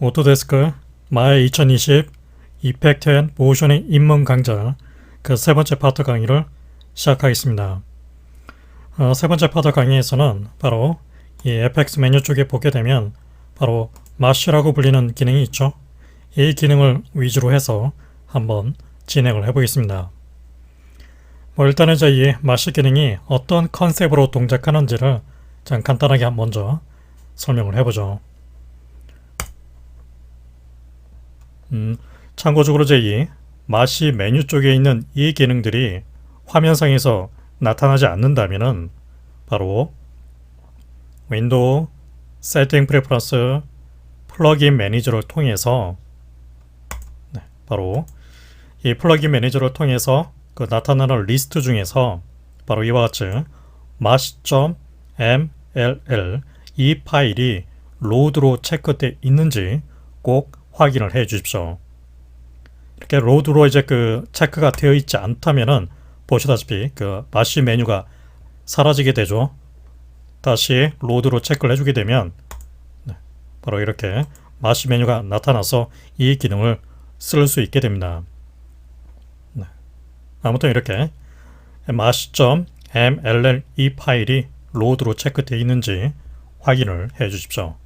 오토데스크 마의 2020 이펙트 앤 모션의 입문 강좌 그 세 번째 파트 강의를 시작하겠습니다. 세 번째 파트 강의에서는 바로 이 FX 메뉴 쪽에 보게 되면 바로 마쉬라고 불리는 기능이 있죠. 이 기능을 위주로 해서 한번 진행을 해보겠습니다. 일단은 이제 이 마쉬 기능이 어떤 컨셉으로 동작하는지를 좀 간단하게 먼저 설명을 해보죠. 참고적으로 이제 이 마쉬 메뉴 쪽에 있는 이 기능들이 화면상에서 나타나지 않는다면은 바로 윈도우, 세팅 프레퍼런스, 플러그인 매니저를 통해서 바로 이 플러그인 매니저를 통해서 그 나타나는 리스트 중에서 바로 이와 같이 mash.mll 이 파일이 로드로 체크되어 있는지 꼭 확인을 해 주십시오. 이렇게 로드로 이제 그 체크가 되어 있지 않다면은 보시다시피 그 마쉬 메뉴가 사라지게 되죠. 다시 로드로 체크를 해주게 되면 바로 이렇게 마쉬 메뉴가 나타나서 이 기능을 쓸 수 있게 됩니다. 아무튼 이렇게 mash.mll 이 파일이 로드로 체크되어 있는지 확인을 해 주십시오.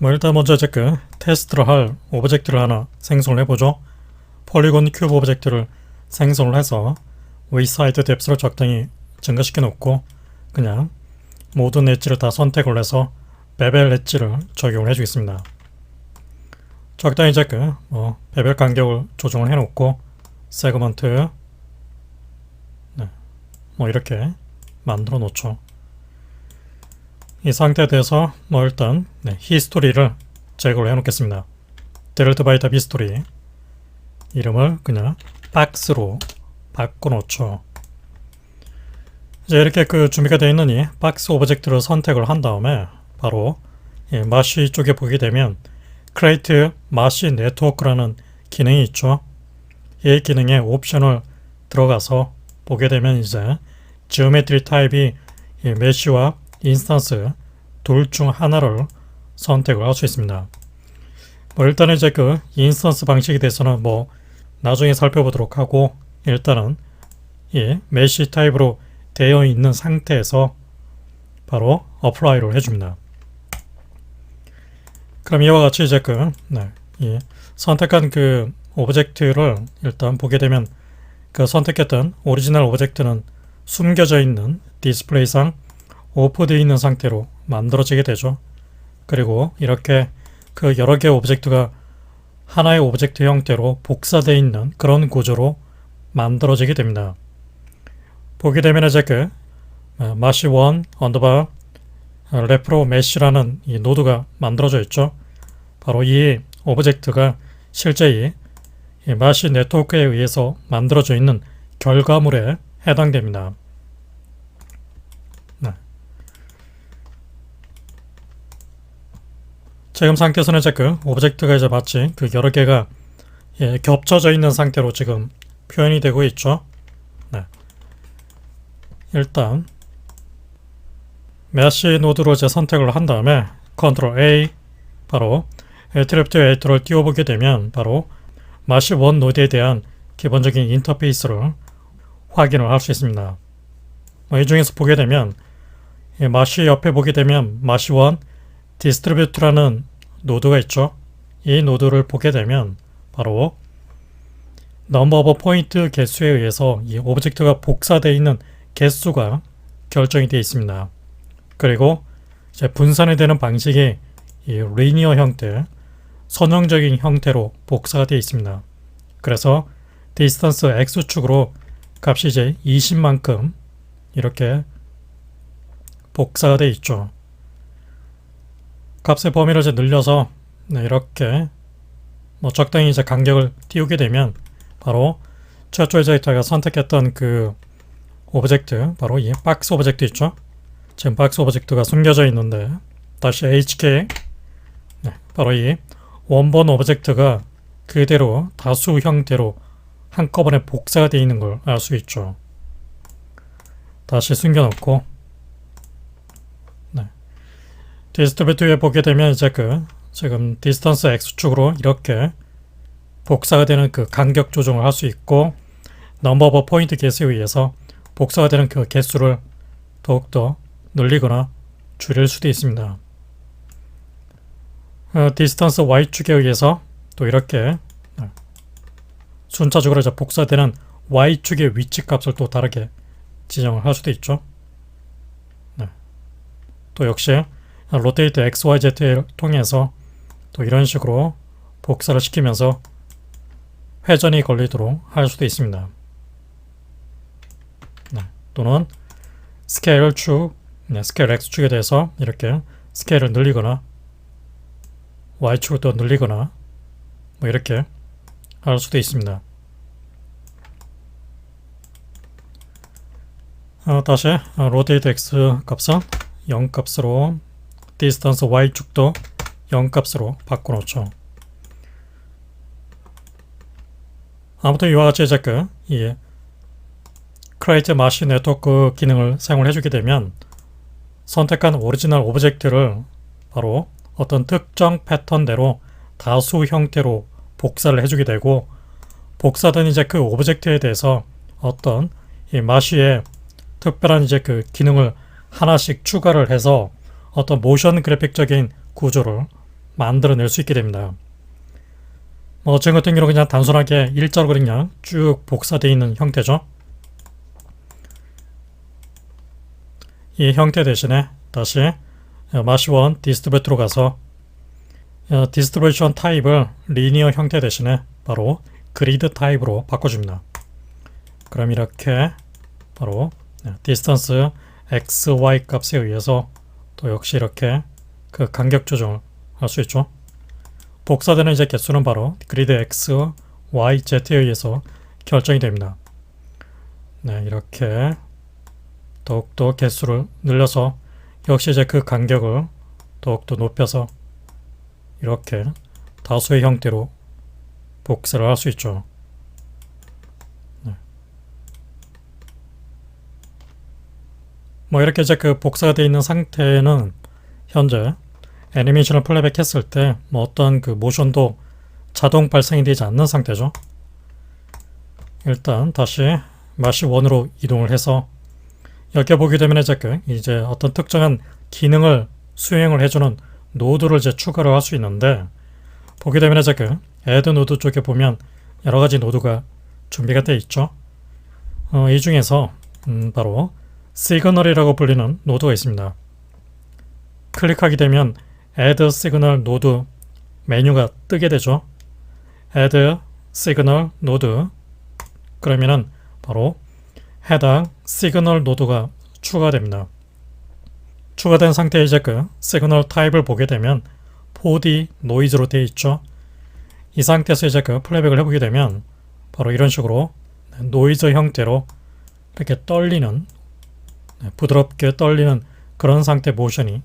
일단 먼저 이제 그 테스트를 할 오브젝트를 하나 생성을 해보죠. 폴리곤 큐브 오브젝트를 생성을 해서 위사이드 뎁스를 적당히 증가시켜 놓고 그냥 모든 엣지를 다 선택을 해서 베벨 엣지를 적용을 해주겠습니다. 적당히 이제 그 베벨 간격을 조정을 해놓고 세그먼트 이렇게 만들어 놓죠. 이 상태에 대해서 일단 히스토리를 제거를 해 놓겠습니다. 델트 바이 탑 히스토리 이름을 그냥 박스로 바꿔 놓죠. 이제 이렇게 그 준비가 되어 있는 이 박스 오브젝트를 선택을 한 다음에 바로 마쉬 쪽에 보게 되면 Create Mash Network라는 기능이 있죠. 이 기능의 옵션을 들어가서 보게 되면 이제 지오메트리 타입이 메쉬와 인스턴스 둘 중 하나를 선택을 할 수 있습니다. 일단은 이제 그 인스턴스 방식에 대해서는 나중에 살펴보도록 하고 일단은 메쉬 타입으로 되어 있는 상태에서 바로 어플라이를 해줍니다. 그럼 이와 같이 이제 이 선택한 그 오브젝트를 일단 보게 되면 그 선택했던 오리지널 오브젝트는 숨겨져 있는 디스플레이상 오프되어 있는 상태로 만들어지게 되죠. 그리고 이렇게 그 여러 개의 오브젝트가 하나의 오브젝트 형태로 복사되어 있는 그런 구조로 만들어지게 됩니다. 보게 되면 이제 그 mash1 언더바 레프로 메쉬라는 이 노드가 만들어져 있죠. 바로 이 오브젝트가 실제 이 마쉬 네트워크에 의해서 만들어져 있는 결과물에 해당됩니다. 지금 상태에서는 이제 그 오브젝트가 이제 마치 그 여러 개가 겹쳐져 있는 상태로 지금 표현이 되고 있죠. 일단 메쉬 노드로 이제 선택을 한 다음에 컨트롤 A 바로 애트리뷰트 에디터를 띄워보게 되면 바로 mash1 노드에 대한 기본적인 인터페이스를 확인을 할 수 있습니다. 이 중에서 보게 되면 mash 옆에 보게 되면 mash1 디스트리뷰트라는 노드가 있죠. 이 노드를 보게 되면 바로 넘버 오브 포인트 개수에 의해서 이 오브젝트가 복사되어 있는 개수가 결정이 되어 있습니다. 그리고 이제 분산이 되는 방식이 이 리니어 형태, 선형적인 형태로 복사가 되어 있습니다. 그래서 디스턴스 X축으로 값이 이제 20만큼 이렇게 복사가 되어 있죠. 값의 범위를 이제 늘려서 이렇게 적당히 이제 간격을 띄우게 되면 바로 최초에 저희가 선택했던 그 오브젝트, 바로 이 박스 오브젝트 있죠. 지금 박스 오브젝트가 숨겨져 있는데 다시 HK 바로 이 원본 오브젝트가 그대로 다수 형태로 한꺼번에 복사가 되어 있는 걸 알 수 있죠. 다시 숨겨놓고, 네. 디스트리뷰트에 보게 되면 이제 지금 디스턴스 x축으로 이렇게 복사가 되는 그 간격 조정을 할 수 있고, 넘버 오브 포인트 개수에 의해서 복사가 되는 그 개수를 더욱더 늘리거나 줄일 수도 있습니다. 디스턴스 y축에 의해서 또 이렇게 순차적으로 이제 복사되는 y축의 위치 값을 또 다르게 지정을 할 수도 있죠. 네. 또 역시 로테이트 XYZ를 통해서 또 이런 식으로 복사를 시키면서 회전이 걸리도록 할 수도 있습니다. 네. 또는 스케일 축, 스케일 X축에 대해서 이렇게 스케일을 늘리거나 Y축을 또 늘리거나 뭐 이렇게 할 수도 있습니다. 다시 로테이트 X 값은 0 값으로 디스턴스 Y축도 0 값으로 바꿔놓죠. 아무튼 이와 같이 이제 이 크리에이트 마신 네트워크 기능을 사용을 해주게 되면 선택한 오리지널 오브젝트를 바로 어떤 특정 패턴대로 다수 형태로 복사를 해주게 되고, 복사된 이제 그 오브젝트에 대해서 어떤 이 마시의 특별한 이제 그 기능을 하나씩 추가를 해서 어떤 모션 그래픽적인 구조를 만들어낼 수 있게 됩니다. 지금 같은 경우는 그냥 단순하게 일자로 그냥 쭉 복사되어 있는 형태죠. 이 형태 대신에 다시 마시1 디스트리뷰트로 가서 디스트리뷰션 타입을 리니어 형태 대신에 바로 그리드 타입으로 바꿔줍니다. 그럼 이렇게 바로 디스턴스 XY 값에 의해서 또 역시 이렇게 그 간격 조정을 할 수 있죠. 복사되는 이제 개수는 바로 그리드 X, Y, Z에 의해서 결정이 됩니다. 네, 이렇게 더욱더 개수를 늘려서 역시 이제 그 간격을 더욱더 높여서 이렇게 다수의 형태로 복사를 할 수 있죠. 네. 뭐 이렇게 이제 그 복사가 되어 있는 상태는 현재 애니메이션을 플레이백 했을 때 뭐 어떤 그 모션도 자동 발생이 되지 않는 상태죠. 일단 다시 마시1으로 이동을 해서 여기 보게 되면 이제 어떤 특정한 기능을 수행을 해주는 노드를 이제 추가를 할 수 있는데, 보게 되면 이제 add 노드 쪽에 보면 여러 가지 노드가 준비가 되어 있죠. 이 중에서 바로 시그널이라고 불리는 노드가 있습니다. 클릭하게 되면 add signal 노드 메뉴가 뜨게 되죠. add signal 노드, 그러면은 바로 해당 시그널 노드가 추가됩니다. 추가된 상태에 이제 시그널 타입을 보게 되면 4D 노이즈로 되어 있죠. 이 상태에서 이제 플레이백을 해보게 되면 바로 이런 식으로 노이즈 형태로 이렇게 떨리는, 부드럽게 떨리는 그런 상태 모션이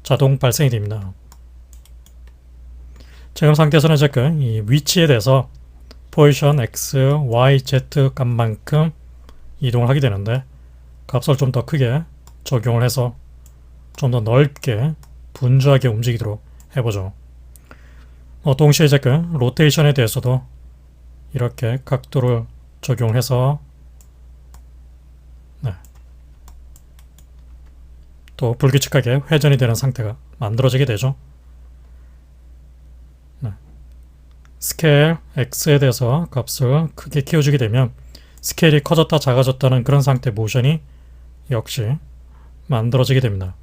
자동 발생이 됩니다. 지금 상태에서는 이제 이 위치에 대해서 포지션 X, Y, Z 값만큼 이동을 하게 되는데, 값을 좀 더 크게 적용을 해서 좀 더 넓게 분주하게 움직이도록 해보죠. 동시에 이제 로테이션에 대해서도 이렇게 각도를 적용해서 또 불규칙하게 회전이 되는 상태가 만들어지게 되죠. 스케일 X에 대해서 값을 크게 키워주게 되면 스케일이 커졌다 작아졌다는 그런 상태 모션이 역시 만들어지게 됩니다.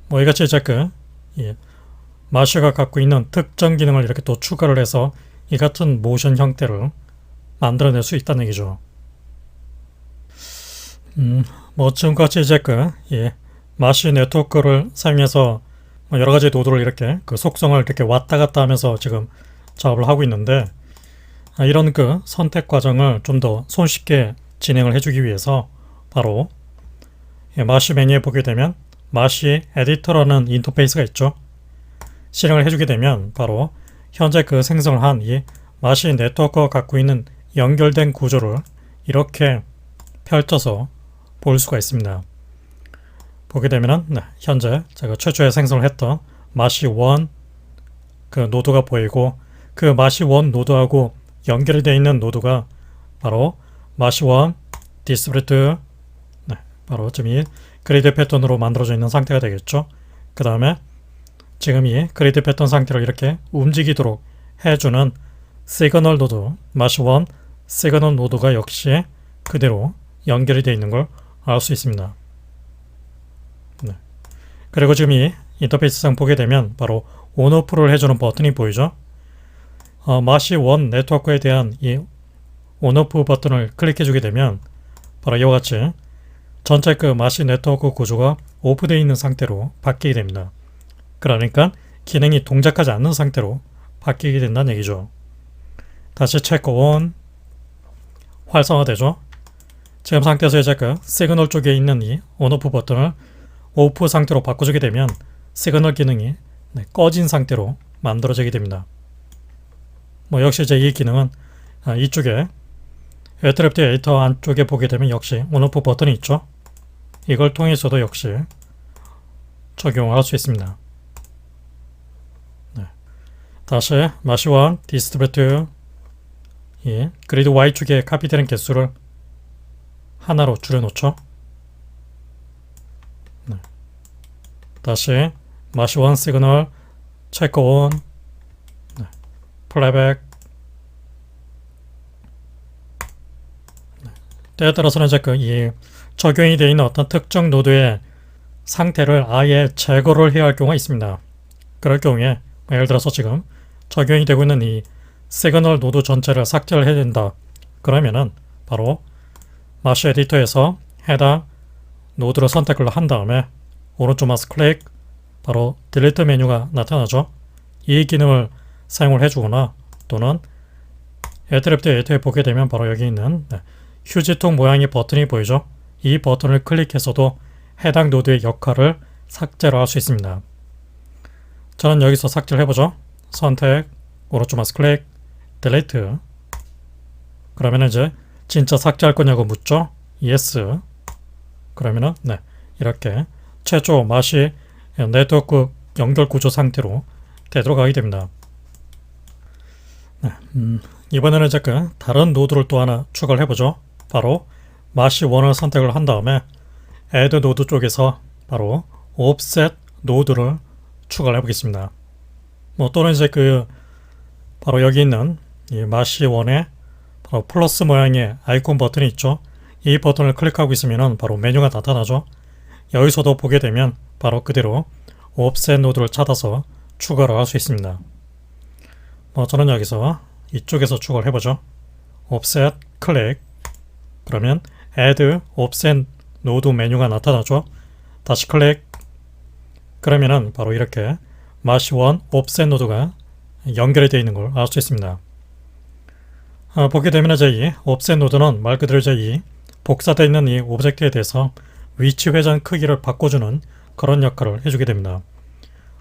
뭐 이같이 이제 마시가 갖고 있는 특정 기능을 이렇게 또 추가를 해서 이 같은 모션 형태를 만들어낼 수 있다는 얘기죠. 뭐 지금까지 이제 마시 네트워크를 사용해서 여러 가지 노드를 이렇게 그 속성을 이렇게 왔다 갔다 하면서 지금 작업을 하고 있는데, 이런 선택 과정을 좀 더 손쉽게 진행을 해주기 위해서 바로 마시 메뉴에 보게 되면 마시 에디터라는 인터페이스가 있죠. 실행을 해주게 되면 바로 현재 생성을 한 이 마시 네트워크가 갖고 있는 연결된 구조를 이렇게 펼쳐서 볼 수가 있습니다. 보게 되면은 현재 제가 최초에 생성을 했던 마시1 그 노드가 보이고, 그 마시1 노드하고 연결이 되어 있는 노드가 바로 마시1 디스프레트, 바로 지금 이 그리드 패턴으로 만들어져 있는 상태가 되겠죠. 그 다음에 지금 이 그리드 패턴 상태를 이렇게 움직이도록 해주는 시그널 노드, 마시1 시그널 노드가 역시 그대로 연결이 되어 있는 걸 알 수 있습니다. 그리고 지금 이 인터페이스상 보게 되면 바로 온오프를 해주는 버튼이 보이죠. 마시1 네트워크에 대한 이 온오프 버튼을 클릭해 주게 되면 바로 이와 같이 전체 그 마시 네트워크 구조가 오프되어 있는 상태로 바뀌게 됩니다. 그러니까 기능이 동작하지 않는 상태로 바뀌게 된다는 얘기죠. 다시 체크 온, 활성화되죠. 지금 상태에서 이제 그 시그널 쪽에 있는 이 온오프 버튼을 오프 상태로 바꿔주게 되면 시그널 기능이 꺼진 상태로 만들어지게 됩니다. 역시 이제 이 기능은 이쪽에 웨트랩트 에디터 안쪽에 보게 되면 역시 온오프 버튼이 있죠. 이걸 통해서도 역시 적용할 수 있습니다. 다시 마시1 디스트리뷰트 이 그리드 Y축에 카피되는 개수를 하나로 줄여놓죠. 다시 마시1 시그널 체크 온, 플레이백. 때에 따라서는 이제 이 적용이 되어 있는 어떤 특정 노드의 상태를 아예 제거를 해야 할 경우가 있습니다. 그럴 경우에 예를 들어서 지금 적용이 되고 있는 이 시그널 노드 전체를 삭제를 해야 된다. 그러면은 바로 마시 에디터에서 해당 노드를 선택을 한 다음에 오른쪽 마우스 클릭, 바로 딜리트 메뉴가 나타나죠. 이 기능을 사용을 해주거나 또는 웨트랩트 에디터에 보게 되면 바로 여기 있는 휴지통 모양의 버튼이 보이죠. 이 버튼을 클릭해서도 해당 노드의 역할을 삭제를 할 수 있습니다. 저는 여기서 삭제를 해보죠. 선택, 오른쪽 마우스 클릭, 딜리트. 그러면 이제 진짜 삭제할 거냐고 묻죠. yes. 그러면은 이렇게 최초 마시 네트워크 연결 구조 상태로 되돌아가게 됩니다. 이번에는 이제 다른 노드를 또 하나 추가를 해보죠. 바로 마시1을 선택을 한 다음에 add 노드 쪽에서 바로 offset 노드를 추가를 해보겠습니다. 또는 이제 바로 여기 있는 이 마시1에 바로 플러스 모양의 아이콘 버튼이 있죠. 이 버튼을 클릭하고 있으면 바로 메뉴가 나타나죠. 여기서도 보게 되면 바로 그대로 offset 노드를 찾아서 추가를 할 수 있습니다. 저는 여기서 이쪽에서 추가를 해보죠. offset 클릭. 그러면 add offset 노드 메뉴가 나타나죠. 다시 클릭. 그러면은 바로 이렇게 마시1 offset 노드가 연결이 되어 있는 걸 알 수 있습니다. 보게 되면 이제 이 offset 노드는 말 그대로 이제 이 복사되어 있는 이 오브젝트에 대해서 위치 회전 크기를 바꿔주는 그런 역할을 해주게 됩니다.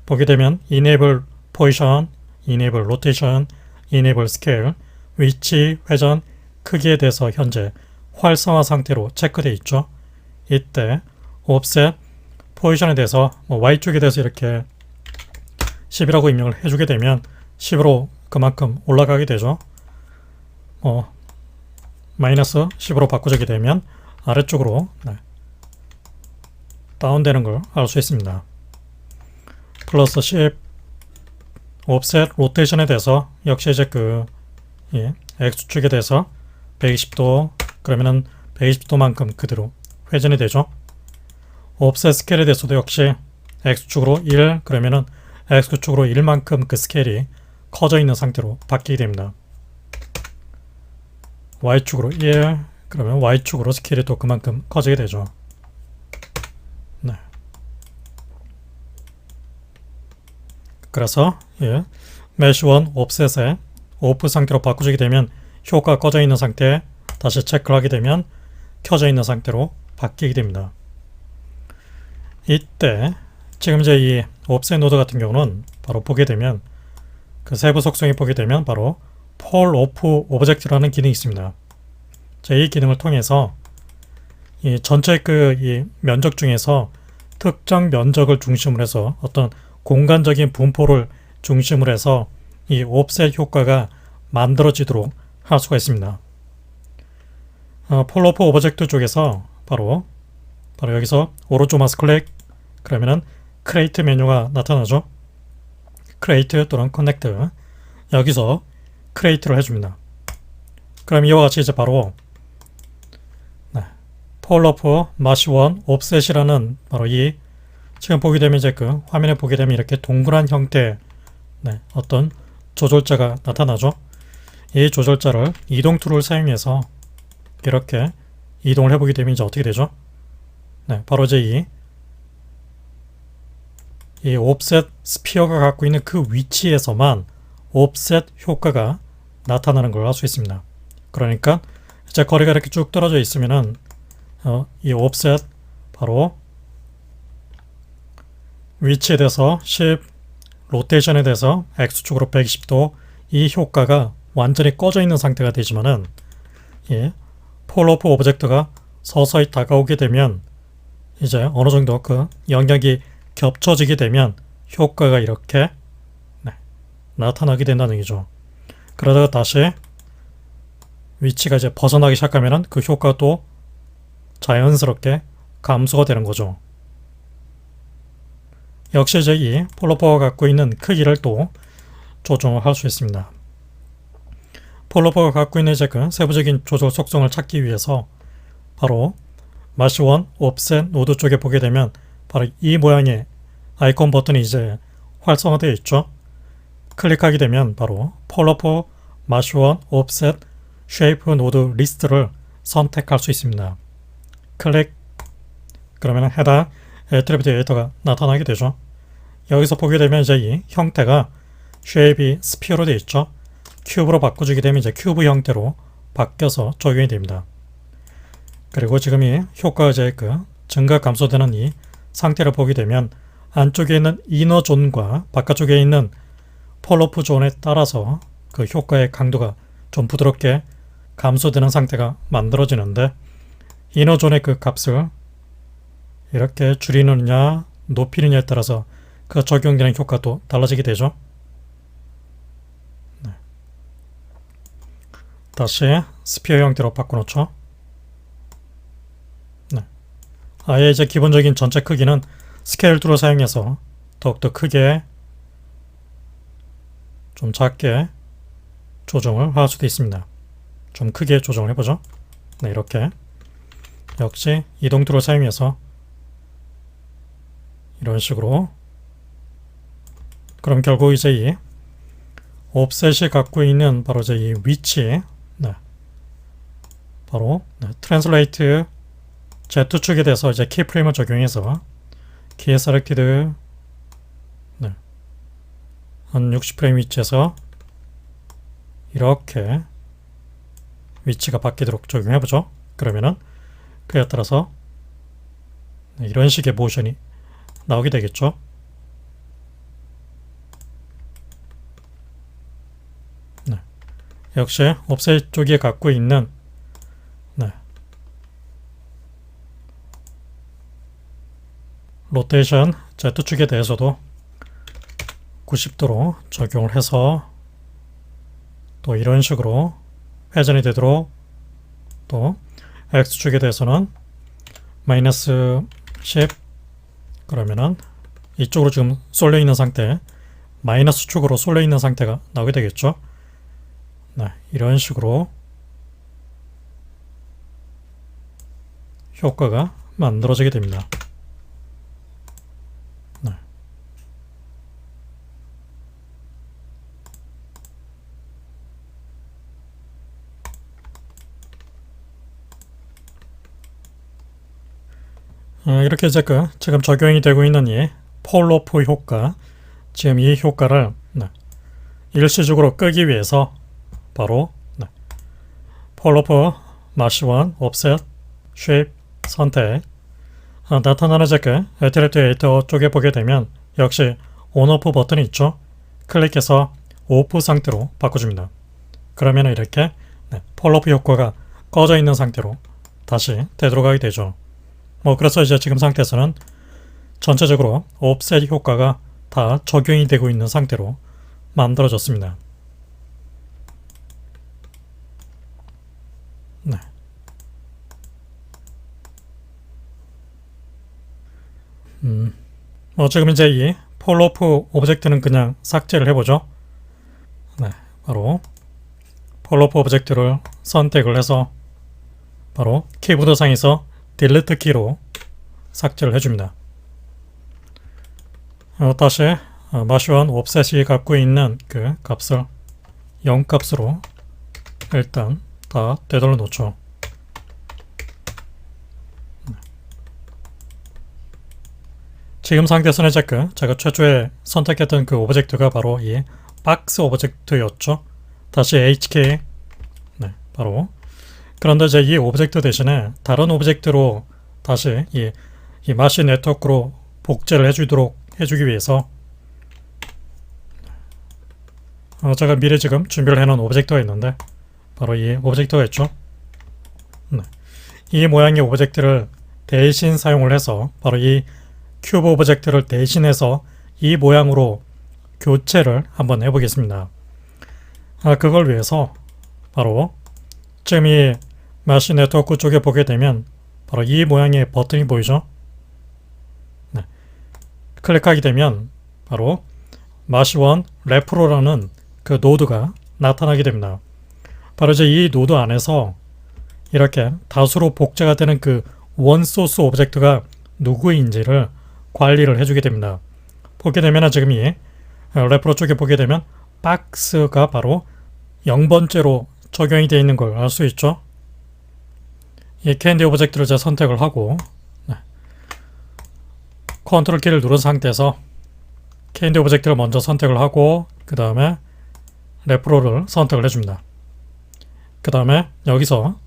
보게 되면 enable position, enable rotation, enable scale, 위치 회전 크기에 대해서 현재 활성화 상태로 체크되어 있죠. 이때 offset position에 대해서 Y축에 대해서 이렇게 10이라고 입력을 해주게 되면 10으로 그만큼 올라가게 되죠. 마이너스 10으로 바꿔주게 되면 아래쪽으로 다운되는 걸 알 수 있습니다. 플러스 10 offset rotation에 대해서 역시 이제 X축에 대해서 120도 그러면은 120도만큼 그대로 회전이 되죠. offset 스케일에 대해서도 역시 X축으로 1 그러면은 X축으로 1만큼 그 스케일이 커져 있는 상태로 바뀌게 됩니다. Y축으로 1 그러면 Y축으로 스케일이 또 그만큼 커지게 되죠. 그래서 메쉬1 offset에 오프 상태로 바꾸게 되면 효과가 꺼져 있는 상태에 다시 체크를 하게 되면 켜져 있는 상태로 바뀌게 됩니다. 이때 지금 이제 이 offset 노드 같은 경우는 바로 보게 되면 그 세부 속성이 보게 되면 바로 폴 오프 오브젝트라는 기능이 있습니다. 자, 이 기능을 통해서 이 전체 이 면적 중에서 특정 면적을 중심으로 해서 어떤 공간적인 분포를 중심으로 해서 이 옵셋 효과가 만들어지도록 할 수가 있습니다. 폴 오프 오브젝트 쪽에서 바로 여기서 오른쪽 마우스 클릭 그러면은 크레이트 메뉴가 나타나죠. 크레이트 또는 커넥트, 여기서 크레이트를 해줍니다. 그럼 이와 같이 이제 바로 폴 오프 마시1 옵셋이라는 바로 이 지금 보게 되면 이제 그 화면에 보게 되면 이렇게 동그란 형태의 어떤 조절자가 나타나죠. 이 조절자를 이동 툴을 사용해서 이렇게 이동을 해보게 되면 이제 어떻게 되죠? 바로 이제 이 옵셋 스피어가 갖고 있는 그 위치에서만 옵셋 효과가 나타나는 걸 알 수 있습니다. 그러니까 이제 거리가 이렇게 쭉 떨어져 있으면은 이 옵셋 바로 위치에 대해서 10, 로테이션에 대해서 X축으로 120도 이 효과가 완전히 꺼져 있는 상태가 되지만은 폴 오프 오브젝트가 서서히 다가오게 되면 이제 어느 정도 그 영역이 겹쳐지게 되면 효과가 이렇게 나타나게 된다는 얘기죠. 그러다가 다시 위치가 이제 벗어나기 시작하면은 그 효과가 또 자연스럽게 감소가 되는 거죠. 역시 이제 이 폴로퍼가 갖고 있는 크기를 또 조정을 할 수 있습니다. 폴로퍼가 갖고 있는 이제 그 세부적인 조절 속성을 찾기 위해서 바로 마시1 옵셋 노드 쪽에 보게 되면 바로 이 모양의 아이콘 버튼이 이제 활성화되어 있죠. 클릭하게 되면 바로 폴로퍼 마시1 옵셋 쉐이프 노드 리스트를 선택할 수 있습니다. 클릭 그러면 해당 애트리뷰트 에디터가 나타나게 되죠. 여기서 보게 되면 이제 이 형태가 쉐입이 스피어로 되어 있죠. 큐브로 바꿔주게 되면 이제 큐브 형태로 바뀌어서 적용이 됩니다. 그리고 지금 이 효과가 이제 그 증가 감소되는 이 상태를 보게 되면 안쪽에 있는 이너 존과 바깥쪽에 있는 폴오프 존에 따라서 그 효과의 강도가 좀 부드럽게 감소되는 상태가 만들어지는데 이너 존의 그 값을 이렇게 줄이느냐 높이느냐에 따라서 그 적용되는 효과도 달라지게 되죠. 다시 스피어 형태로 바꿔놓죠. 아예 이제 기본적인 전체 크기는 스케일 툴을 사용해서 더욱더 크게 좀 작게 조정을 할 수도 있습니다. 좀 크게 조정을 해보죠. 이렇게 역시 이동 툴을 사용해서 이런 식으로 그럼 결국 이제 이 옵셋이 갖고 있는 바로 이제 이 위치 바로 트랜슬레이트 Z축에 대해서 이제 키프레임을 적용해서 키에 셀렉티드 한 60프레임 위치에서 이렇게 위치가 바뀌도록 적용해보죠. 그러면은 그에 따라서 이런 식의 모션이 나오게 되겠죠. 역시 옵셋 쪽에 갖고 있는 로테이션 Z축에 대해서도 90도로 적용을 해서 또 이런 식으로 회전이 되도록 또 X축에 대해서는 마이너스 10 그러면은 이쪽으로 지금 쏠려 있는 상태 마이너스 축으로 쏠려 있는 상태가 나오게 되겠죠. 이런 식으로 효과가 만들어지게 됩니다. 이렇게 이제 지금 적용이 되고 있는 이 폴오프 효과, 지금 이 효과를 일시적으로 끄기 위해서 바로 폴오프 마시1 옵셋 쉐입 선택 나타나는 이제 애트리뷰트 에디터 쪽에 보게 되면 역시 온오프 버튼이 있죠. 클릭해서 오프 상태로 바꿔줍니다. 그러면 이렇게 폴로프 효과가 꺼져 있는 상태로 다시 되돌아가게 되죠. 그래서 이제 지금 상태에서는 전체적으로 옵셋 효과가 다 적용이 되고 있는 상태로 만들어졌습니다. 네. 지금 이제 이 폴로프 오브젝트는 그냥 삭제를 해보죠. 네, 바로 폴로프 오브젝트를 선택을 해서 바로 키보드 상에서 딜리트 키로 삭제를 해줍니다. 다시 마시원 옵셋이 갖고 있는 그 값을 0값으로 일단 다 되돌려 놓죠. 지금 상태에서는 이제 제가 최초에 선택했던 그 오브젝트가 바로 이 박스 오브젝트였죠. 다시 HK 바로. 그런데 이제 이 오브젝트 대신에 다른 오브젝트로 다시 이 마시 네트워크로 복제를 해주기 위해서 제가 미리 지금 준비를 해놓은 오브젝트가 있는데 바로 이 오브젝트가 있죠. 이 모양의 오브젝트를 대신 사용을 해서 바로 이 큐브 오브젝트를 대신해서 이 모양으로 교체를 한번 해보겠습니다. 그걸 위해서 바로 지금 이 마시 네트워크 쪽에 보게 되면 바로 이 모양의 버튼이 보이죠? 클릭하게 되면 바로 마시1 레프로라는 그 노드가 나타나게 됩니다. 바로 이제 이 노드 안에서 이렇게 다수로 복제가 되는 그 원소스 오브젝트가 누구인지를 관리를 해주게 됩니다. 보게 되면 지금 이 레프로 쪽에 보게 되면 박스가 바로 0번째로 적용이 되어 있는 걸 알 수 있죠. 이 캔디 오브젝트를 제가 선택을 하고 컨트롤 키를 누른 상태에서 캔디 오브젝트를 먼저 선택을 하고 그 다음에 레프로를 선택을 해줍니다. 그 다음에 여기서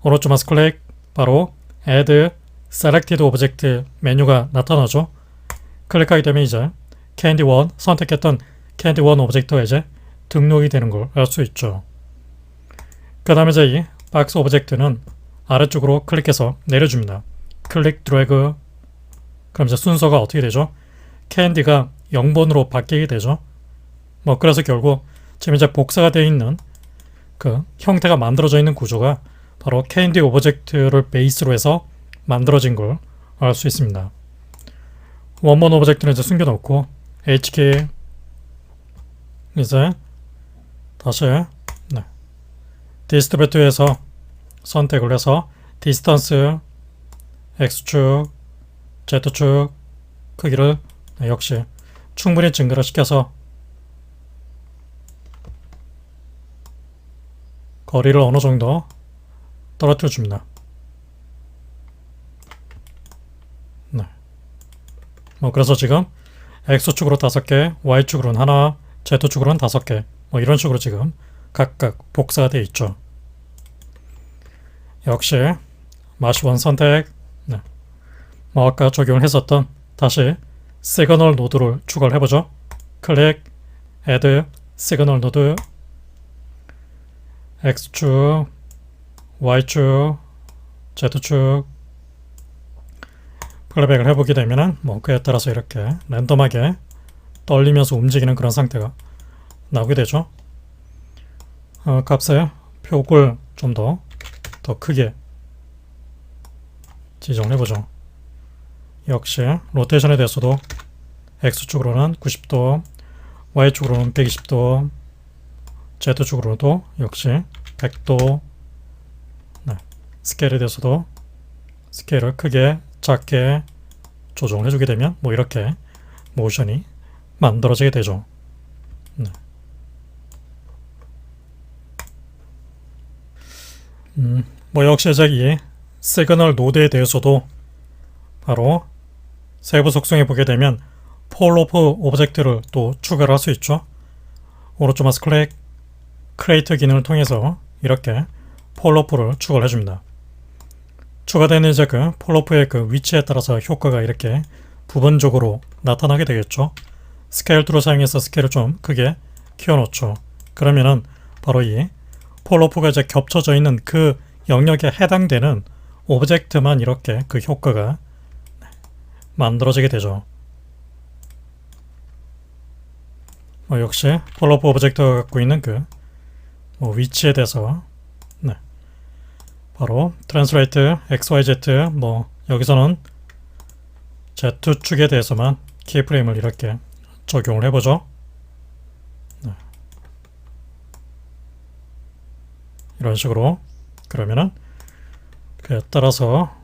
오른쪽 마우스 클릭 바로 Add Selected Object 메뉴가 나타나죠. 클릭하게 되면 이제 캔디1 선택했던 캔디1 오브젝트가 이제 등록이 되는 걸 알 수 있죠. 그 다음에 이제 이 박스 오브젝트는 아래쪽으로 클릭해서 내려줍니다. 클릭 드래그. 그럼 이제 순서가 어떻게 되죠? 캔디가 0번으로 바뀌게 되죠. 그래서 결국 지금 이제 복사가 되어 있는 그 형태가 만들어져 있는 구조가 바로 캔디 오브젝트를 베이스로 해서 만들어진 걸 알 수 있습니다. 원본 오브젝트는 이제 숨겨놓고 HK 이제 다시 디스트리뷰트에서 선택을 해서 디스턴스 X축, Z축 크기를 역시 충분히 증가를 시켜서 거리를 어느 정도 떨어뜨려 줍니다. 그래서 지금 X축으로 5개, Y축으로는 하나, Z축으로는 5개 이런 식으로 지금 각각 복사가 되어 있죠. 역시 마시1 선택 아까 적용을 했었던 다시 시그널 노드를 추가를 해보죠. 클릭 Add 시그널 노드 X축, Y축, Z축 플레이백을 해보게 되면은 그에 따라서 이렇게 랜덤하게 떨리면서 움직이는 그런 상태가 나오게 되죠. 값의 표를 좀 더 크게 지정을 해보죠. 역시 로테이션에 대해서도 X축으로는 90도, Y축으로는 120도, Z축으로도 역시 100도. 스케일에 대해서도 스케일을 크게 작게 조정을 해주게 되면 이렇게 모션이 만들어지게 되죠. 역시 이제 이 시그널 노드에 대해서도 바로 세부 속성에 보게 되면 폴로프 오브젝트를 또 추가를 할 수 있죠. 오른쪽 마우스 클릭 크리에이트 기능을 통해서 이렇게 폴로프를 추가를 해줍니다. 추가되는 이제 그 폴로프의 그 위치에 따라서 효과가 이렇게 부분적으로 나타나게 되겠죠. 스케일 툴을 사용해서 스케일을 좀 크게 키워놓죠. 그러면은 바로 이 폴로프가 이제 겹쳐져 있는 그 영역에 해당되는 오브젝트만 이렇게 그 효과가 만들어지게 되죠. 역시 폴로프 오브젝트가 갖고 있는 그 위치에 대해서 바로 트랜스레이트 XYZ 여기서는 Z축에 대해서만 키프레임을 이렇게 적용을 해보죠. 이런 식으로 그러면은 그에 따라서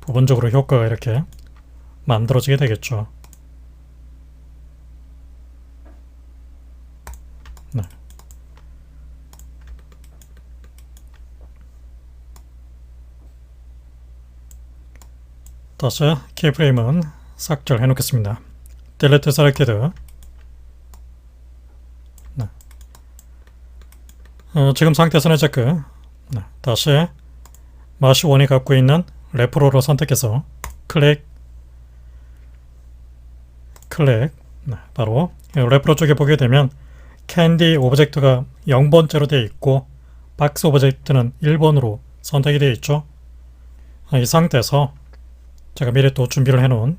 부분적으로 효과가 이렇게 만들어지게 되겠죠. 다시 키프레임은 삭제를 해놓겠습니다. Delete Selected. 지금 상태에서는 체크. 다시 마시1이 갖고 있는 레프로를 선택해서 클릭. 바로 레프로 쪽에 보게 되면 캔디 오브젝트가 0번째로 되어 있고 박스 오브젝트는 1번으로 선택이 되어 있죠. 이 상태에서 제가 미리 또 준비를 해놓은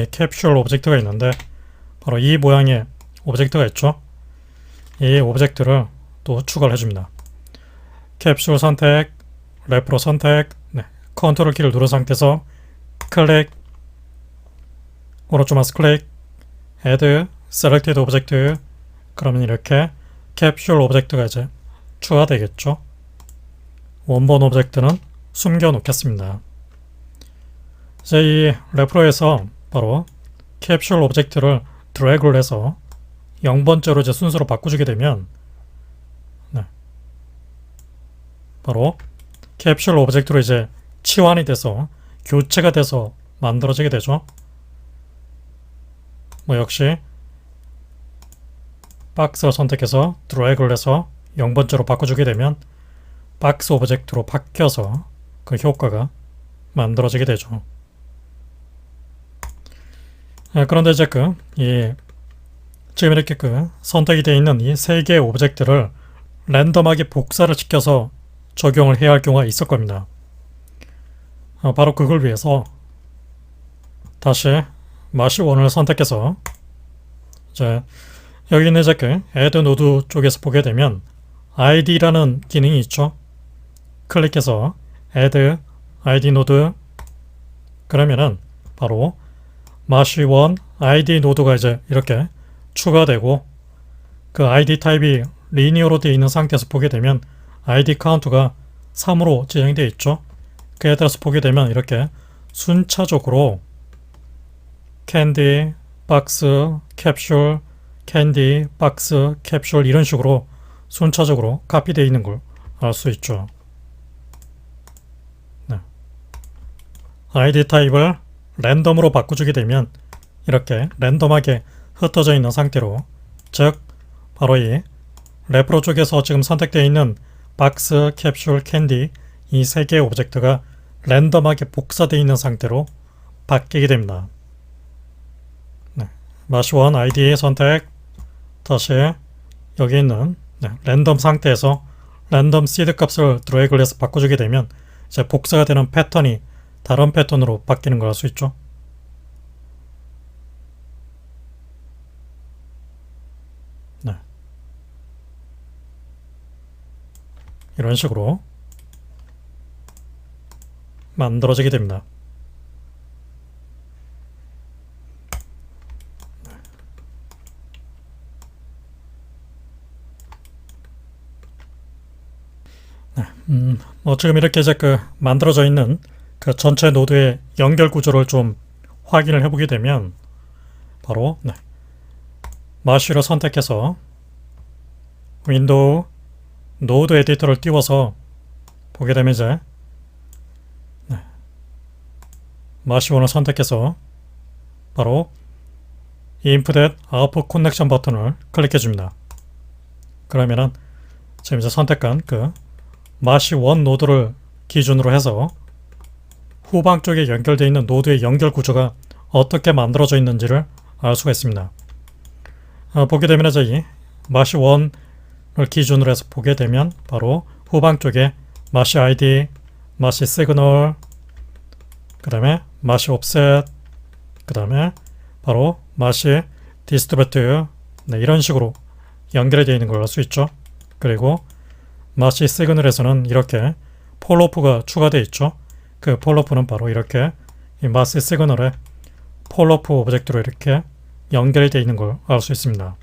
캡슐 오브젝트가 있는데 바로 이 모양의 오브젝트가 있죠. 이 오브젝트를 또 추가를 해줍니다. 캡슐 선택, 레프로 선택, 컨트롤 키를 누른 상태에서 클릭, 오른쪽 마우스 클릭, Add, Selected Object. 그러면 이렇게 캡슐 오브젝트가 이제 추가되겠죠. 원본 오브젝트는 숨겨 놓겠습니다. 이제 이 레프로에서 바로 캡슐 오브젝트를 드래그를 해서 0번째로 이제 순서로 바꿔주게 되면 바로 캡슐 오브젝트로 이제 치환이 돼서 교체가 돼서 만들어지게 되죠. 역시 박스를 선택해서 드래그를 해서 0번째로 바꿔주게 되면 박스 오브젝트로 바뀌어서 그 효과가 만들어지게 되죠. 그런데 이제 지금 이렇게 선택이 되어 있는 이 세 개의 오브젝트를 랜덤하게 복사를 시켜서 적용을 해야 할 경우가 있을 겁니다. 바로 그걸 위해서 다시 마시1을 선택해서 이제 여기 있는 Add 노드 쪽에서 보게 되면 ID라는 기능이 있죠. 클릭해서 Add ID 노드. 그러면은 바로 마시1 ID 노드가 이제 이렇게 추가되고 그 ID 타입이 리니어로 되어 있는 상태에서 보게 되면 ID 카운트가 3으로 지정되어 있죠. 그에 따라서 보게 되면 이렇게 순차적으로 캔디, 박스, 캡슐, 캔디, 박스, 캡슐 이런 식으로 순차적으로 카피되어 있는 걸 알 수 있죠. ID 타입을 랜덤으로 바꿔주게 되면 이렇게 랜덤하게 흩어져 있는 상태로, 즉 바로 이 레프로 쪽에서 지금 선택되어 있는 박스, 캡슐, 캔디 이 세 개의 오브젝트가 랜덤하게 복사되어 있는 상태로 바뀌게 됩니다. 마시1 ID 선택, 다시 여기 있는 랜덤 상태에서 랜덤 시드 값을 드래그를 해서 바꿔주게 되면 이제 복사가 되는 패턴이 다른 패턴으로 바뀌는 걸 알 수 있죠. 이런 식으로 만들어지게 됩니다. 지금 이렇게 이제 만들어져 있는 그 전체 노드의 연결 구조를 좀 확인을 해보게 되면 바로 마쉬를 선택해서 윈도우 노드 에디터를 띄워서 보게 되면 이제 마시1을 선택해서 바로 인풋 아웃풋 커넥션 버튼을 클릭해 줍니다. 그러면은 지금 이제 선택한 그 마시1 노드를 기준으로 해서 후방 쪽에 연결되어 있는 노드의 연결 구조가 어떻게 만들어져 있는지를 알 수가 있습니다. 보게 되면 이제 이 마시1 기준으로 해서 보게 되면 바로 후방 쪽에 마시 아이디, 마시 시그널, 그 다음에 마시 옵셋, 그 다음에 바로 마시 디스트리뷰트, 네, 이런 식으로 연결이 되어 있는 걸 알 수 있죠. 그리고 마시 시그널에서는 이렇게 폴로프가 추가되어 있죠. 그 폴로프는 바로 이렇게 이 마시 시그널에 폴로프 오브젝트로 이렇게 연결이 되어 있는 걸 알 수 있습니다.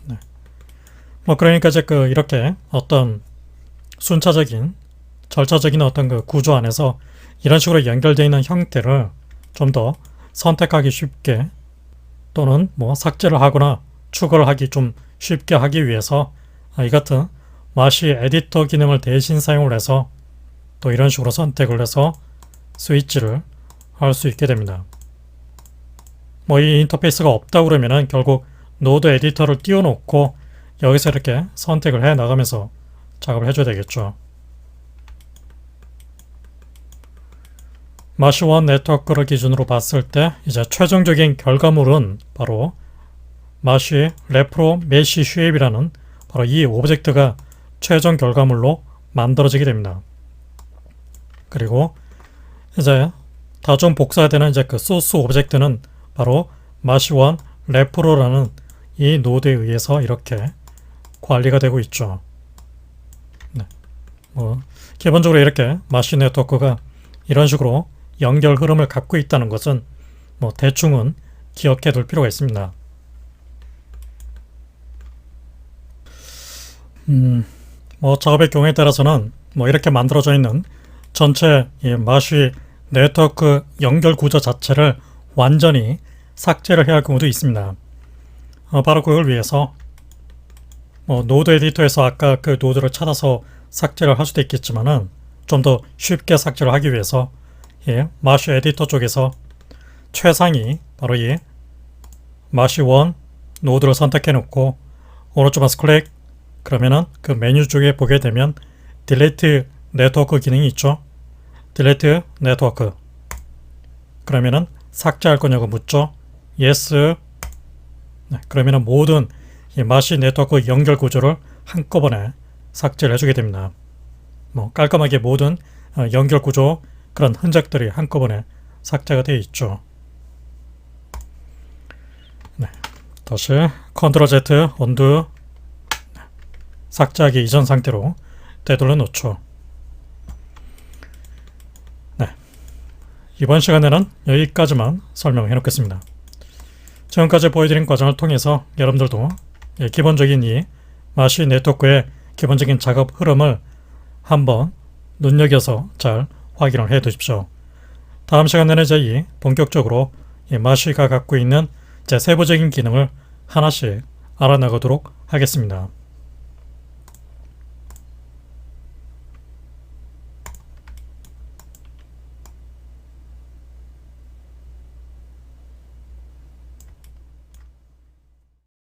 네. 뭐 그러니까 이제 이렇게 어떤 순차적인 절차적인 어떤 그 구조 안에서 이런 식으로 연결되어 있는 형태를 좀 더 선택하기 쉽게 또는 뭐 삭제를 하거나 추가를 하기 좀 쉽게 하기 위해서 이 같은 마시 에디터 기능을 대신 사용을 해서 또 이런 식으로 선택을 해서 스위치를 할 수 있게 됩니다. 뭐 이 인터페이스가 없다 그러면은 결국 노드 에디터를 띄워놓고 여기서 이렇게 선택을 해 나가면서 작업을 해줘야 되겠죠. 마시1 네트워크를 기준으로 봤을 때 이제 최종적인 결과물은 바로 마시 레프로 메시 쉐입이라는 바로 이 오브젝트가 최종 결과물로 만들어지게 됩니다. 그리고 이제 다중 복사되는 이제 그 소스 오브젝트는 바로 마시1 레프로라는 이 노드에 의해서 이렇게 관리가 되고 있죠. 네. 뭐 기본적으로 이렇게 마시 네트워크가 이런 식으로 연결 흐름을 갖고 있다는 것은 뭐 대충은 기억해 둘 필요가 있습니다. 뭐 작업의 경우에 따라서는 뭐 이렇게 만들어져 있는 전체 이 마시 네트워크 연결 구조 자체를 완전히 삭제를 해야 할 경우도 있습니다. 바로 그걸 위해서 뭐 노드 에디터에서 아까 그 노드를 찾아서 삭제를 할 수도 있겠지만은 좀 더 쉽게 삭제를 하기 위해서 마시 에디터 쪽에서 최상위 바로 이 마시1 노드를 선택해 놓고 오른쪽 마우스 클릭, 그러면은 그 메뉴 쪽에 보게 되면 딜리트 네트워크 기능이 있죠. 딜리트 네트워크, 그러면은 삭제할 거냐고 묻죠. yes. 네, 그러면은 모든 이 마시 네트워크 연결 구조를 한꺼번에 삭제를 해주게 됩니다. 뭐 깔끔하게 모든 연결 구조 그런 흔적들이 한꺼번에 삭제가 되어 있죠. 네, 다시 컨트롤 Z 언두, 삭제하기 이전 상태로 되돌려 놓죠. 네, 이번 시간에는 여기까지만 설명해 놓겠습니다. 지금까지 보여드린 과정을 통해서 여러분들도 기본적인 이 마시 네트워크의 기본적인 작업 흐름을 한번 눈여겨서 잘 확인을 해 두십시오. 다음 시간에는 이제 본격적으로 이 마시가 갖고 있는 세부적인 기능을 하나씩 알아나가도록 하겠습니다.